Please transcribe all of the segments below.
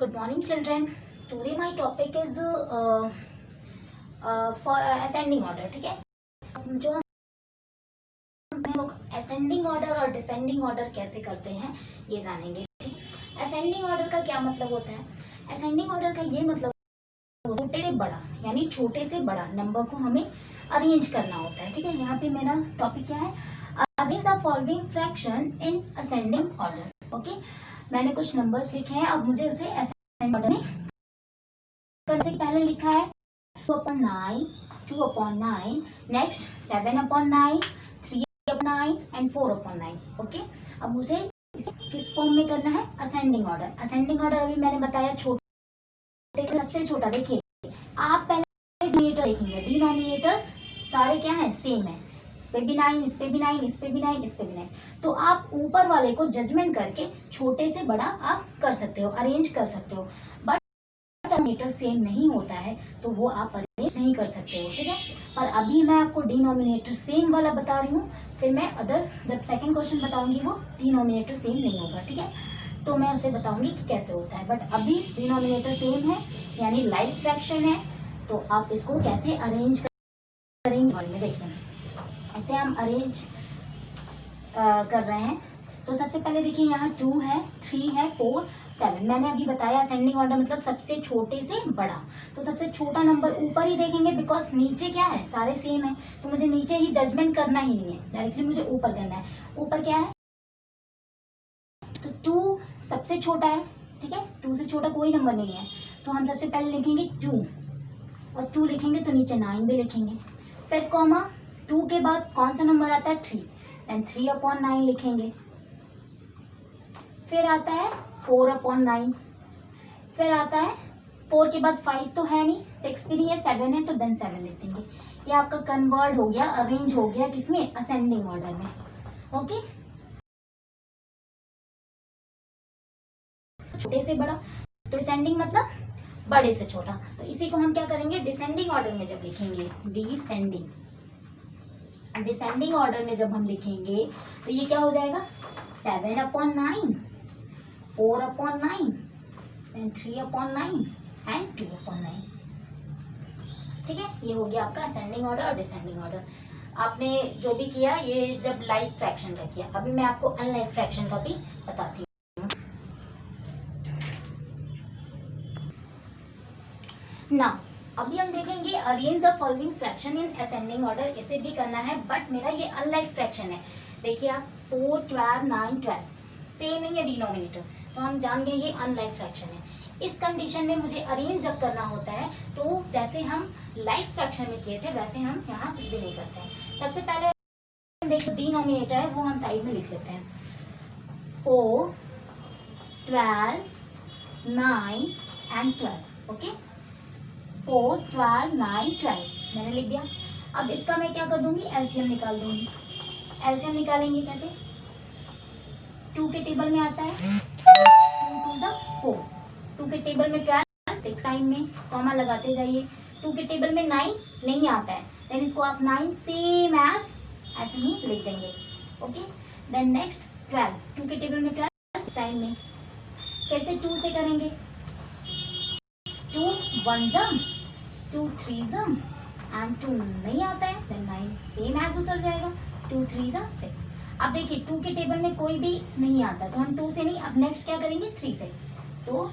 Good morning, children. Today my topic is for ascending order. ठीक है, जो हम लोग ascending order और descending order कैसे करते हैं ये जानेंगे. ठीक, ascending order का क्या मतलब होता है? ascending order का ये मतलब छोटे से बड़ा यानी छोटे से बड़ा नंबर को हमें अरेंज करना होता है. ठीक है, यहाँ पे मेरा टॉपिक क्या है? Arrange the following fraction in ascending order. Okay, मैंने कुछ नंबर्स लिखे हैं, अब मुझे उसे असेंडिंग ऑर्डर में करने से पहले लिखा है 2/9, 2/9, नेक्स्ट 7/9, 3/9 एंड 4/9. ओके, अब मुझे इसे किस फॉर्म में करना है? Ascending order. असेंडिंग ऑर्डर अभी मैंने बताया छोटे से सबसे छोटा. देखिए, आप पहले डिनोमिनेटर देखेंगे, डिनोमिनेटर सारे क्या है? सेम है. इस पे भी 9, इस पे भी 9, इस पे भी 9, इस पे भी 9. तो आप ऊपर वाले को जजमेंट करके छोटे से बड़ा आप कर सकते हो, अरेंज कर सकते हो. बट डिनोमिनेटर सेम नहीं होता है तो वो आप अरेंज नहीं कर सकते हो. ठीक है, और अभी मैं आपको डिनोमिनेटर सेम वाला बता रही हूँ, फिर मैं अदर जब सेकंड क्वेश्चन बताऊंगी वो डिनोमिनेटर सेम नहीं होगा. ठीक है, तो मैं उसे बताऊंगी कि कैसे होता है. बट अभी डिनोमिनेटर सेम है यानी लाइक फ्रैक्शन है, तो आप इसको कैसे अरेंज करेंगे देखिए. ऐसे हम अरेंज कर रहे हैं. तो सबसे पहले देखिए, यहाँ 2 है, 3 है, 4, 7. मैंने अभी बताया असेंडिंग ऑर्डर मतलब सबसे छोटे से बड़ा. तो सबसे छोटा नंबर ऊपर ही देखेंगे बिकॉज नीचे क्या है? सारे सेम है, तो मुझे नीचे ही जजमेंट करना ही नहीं है, डायरेक्टली मुझे ऊपर करना है. ऊपर क्या है? तो 2 सबसे छोटा है. ठीक है, 2 से छोटा कोई नंबर नहीं है, तो हम सबसे पहले लिखेंगे 2, और 2 लिखेंगे तो नीचे 9 भी लिखेंगे. फिर कॉमा 2 के बाद कौन सा नंबर आता है? 3, एंड 3/9 लिखेंगे. फिर आता है 4/9. फिर आता है 4 के बाद 5 तो है नहीं, 6 भी नहीं है, 7 है, तो देन 7 लिख देंगे. ये आपका कन्वर्ट हो गया, अरेंज हो गया किसमें? असेंडिंग ऑर्डर में. ओके, छोटे से बड़ा, तो डिसेंडिंग मतलब बड़े से छोटा. तो इसी को हम क्या करेंगे? डिसेंडिंग ऑर्डर में जब लिखेंगे, डिसेंडिंग, डिसेंडिंग ऑर्डर में जब हम लिखेंगे तो ये क्या हो जाएगा? 7/9, 4/9, then 3/9 एंड 2/9. ठीक है, ये हो गया आपका असेंडिंग ऑर्डर और डिसेंडिंग ऑर्डर. आपने जो भी किया ये जब लाइक फ्रैक्शन का किया. अभी मैं आपको अनलाइक फ्रैक्शन का भी बताती हूँ. ना, अभी हम देखेंगे arrange the following fraction in ascending order. इसे भी करना है बट मेरा ये अनलाइक फ्रैक्शन है. देखिए आप 4, 12, 9, 12 सेम नहीं है डिनोमिनेटर, तो हम जान गए ये अनलाइक फ्रैक्शन है. इस कंडीशन में मुझे अरेंज जब करना होता है तो जैसे हम लाइक फ्रैक्शन में किए थे वैसे हम यहाँ कुछ भी नहीं करते हैं. सबसे पहले देखो डिनोमिनेटर है वो हम साइड में लिख लेते हैं. 4, 12, 9 एंड 12. ओके, 4, 12, 9, 12 मैंने लिख दिया. अब इसका मैं क्या कर दूंगी? एलसीएम निकाल दूंगी. एलसीएम निकालेंगे कैसे? 2 के टेबल में आता है 2 2 जा 4, 2 के टेबल में 12, 6 टाइम में कॉमा लगाते जाइए. 2 के टेबल में 9 नहीं आता है, देन इसको आप 9 सेम एज ऐसे ही लिख देंगे. ओके, देन नेक्स्ट 12, 2 के टेबल में 12 टाइम में. फिर से 2 से करेंगे, 2 1 जा 2 3 जा एंड 2 नहीं आता है, देन 9 सेम एज उतर जाएगा. 2 3 जा 6. अब देखिए 2 के टेबल में कोई भी नहीं आता तो हम 2 से नहीं, अब नेक्स्ट क्या करेंगे? 3 से. तो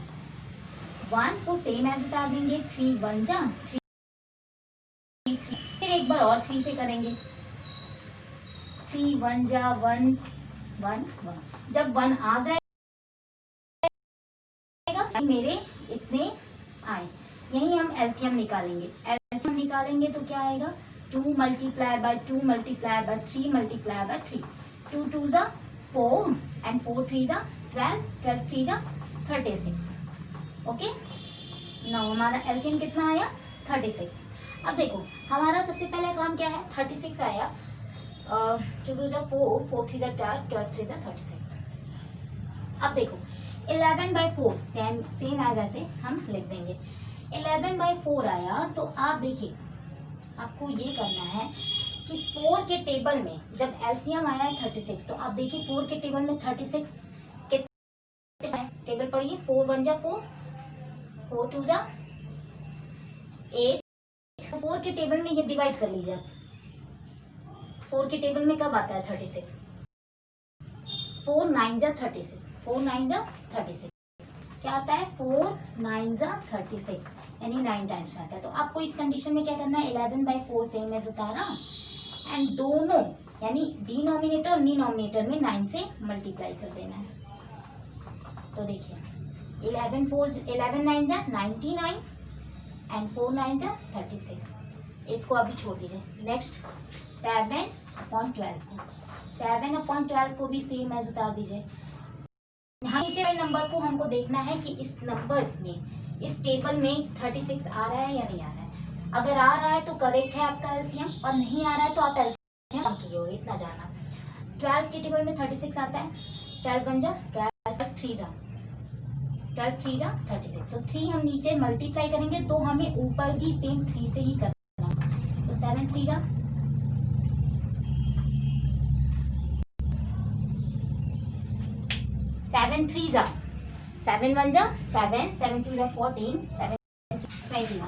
1 को सेम एज उतार देंगे. 3 1 जा 3 3. फिर एक बार और 3 से करेंगे. 3 1 जा 1 1 1. जब 1 आ जाएगा मेरे इतने आए, यही हम एलसीएम निकालेंगे. एलसीएम निकालेंगे तो क्या आएगा? 2 multiplied by 2 multiplied by 3 multiplied by 3. 2 2 जा 4 एंड 4 3 जा 12, 12 3 जा 36. ओके, नाउ हमारा एलसीएम कितना आया? 36. अब देखो हमारा सबसे पहला काम क्या है? 36 आया. 2 2 जा 4, 4 3 जा 12, 12 3 जा 36. अब देखो 11/4 सेम एज ऐसे हम लिख देंगे. 11/4 आया तो आप देखिए आपको ये करना है कि 4 के टेबल में जब एलसीएम आया है 36, तो आप देखिए 4 के टेबल में 36 कितने टेबल पढ़िए. 4 1 जा 4, 4 2 जा 8, 4 के टेबल में ये डिवाइड कर लीजिए आप। 4 के टेबल में कब आता है 36, 4 9 जा 36, 4 9 जा 36 क्या आता है 4 9 जा 36 यानी 9 टाइम्स में आता है। तो आपको इस कंडीशन में क्या करना है 11/4 सेम एज उतारा एंड दोनों यानी डिनोमिनेटर और डिनोमिनेटर में 9 से मल्टीप्लाई कर देना है। तो देखिए 11 9 जा 99 एंड 4 9 जा 36, इसको अभी छोड़ दीजिए। नेक्स्ट 7/12 को 7/12 को भी सेम एज उतार दीजिए। यहाँ नीचे वाले नंबर को हमको देखना है कि इस नंबर में इस टेबल में 36 आ रहा है या नहीं आ रहा है। अगर आ रहा है तो करेक्ट है आपका एलसीएम, और नहीं आ रहा है तो आप एलसीएम कम किए हो, इतना जाना। 12 के टेबल में 36 आता है, 12 1 जा 12 3 जा 12 3 जा 36, तो 3 हम नीचे मल्टीप्लाई करेंगे तो हमें ऊपर भी सेम 3 से ही करना है। तो 7 3 जा 7 3 जा 7 1 जा 7 7 2 जा 14 7 21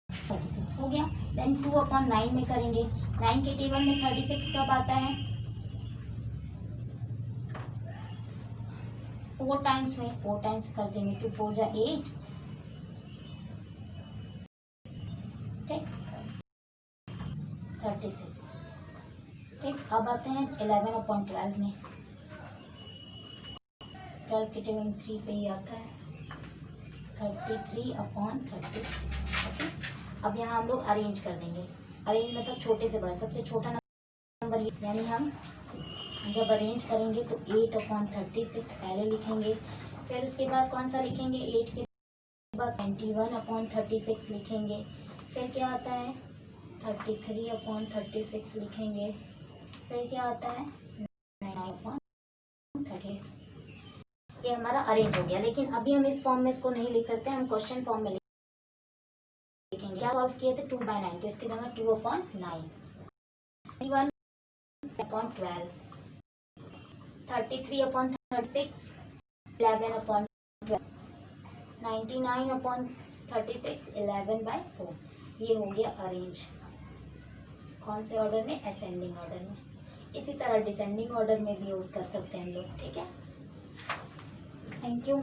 36 हो गया। देन 2/9 में करेंगे। 9 के टेबल में 36 कब आता है 4 टाइम्स में, 4 टाइम्स कर देंगे 2 4 जा 8, ठीक 36, ठीक। अब आते हैं 11/12 में। 12 के टेबल में 3 से ही आता है 33/36, ओके। अब यहाँ हम लोग अरेंज कर देंगे। अरेंज मतलब छोटे से बड़ा, सबसे छोटा नंबर यानी हम जब अरेंज करेंगे तो 8/36 पहले लिखेंगे, फिर उसके बाद कौन सा लिखेंगे 8 के बाद 21/36 लिखेंगे, फिर क्या आता है 33/36 लिखेंगे, फिर क्या आता है 9/30। ये हमारा अरेंज हो गया। लेकिन अभी हम इस फॉर्म में इसको नहीं लिख सकते, हम क्वेश्चन फॉर्म में लिखेंगे। क्या सॉल्व किए थे 2/9, तो इसकी जगह 2/9, 1/12, 33/36, 11/12, 99/36, 11/4। ये हो गया अरेंज। कौन से ऑर्डर में असेंडिंग ऑर्डर में। इसी तरह डिसेंडिंग ऑर्डर में भी यूज कर सकते हैं हम लोग, ठीक है। Thank you.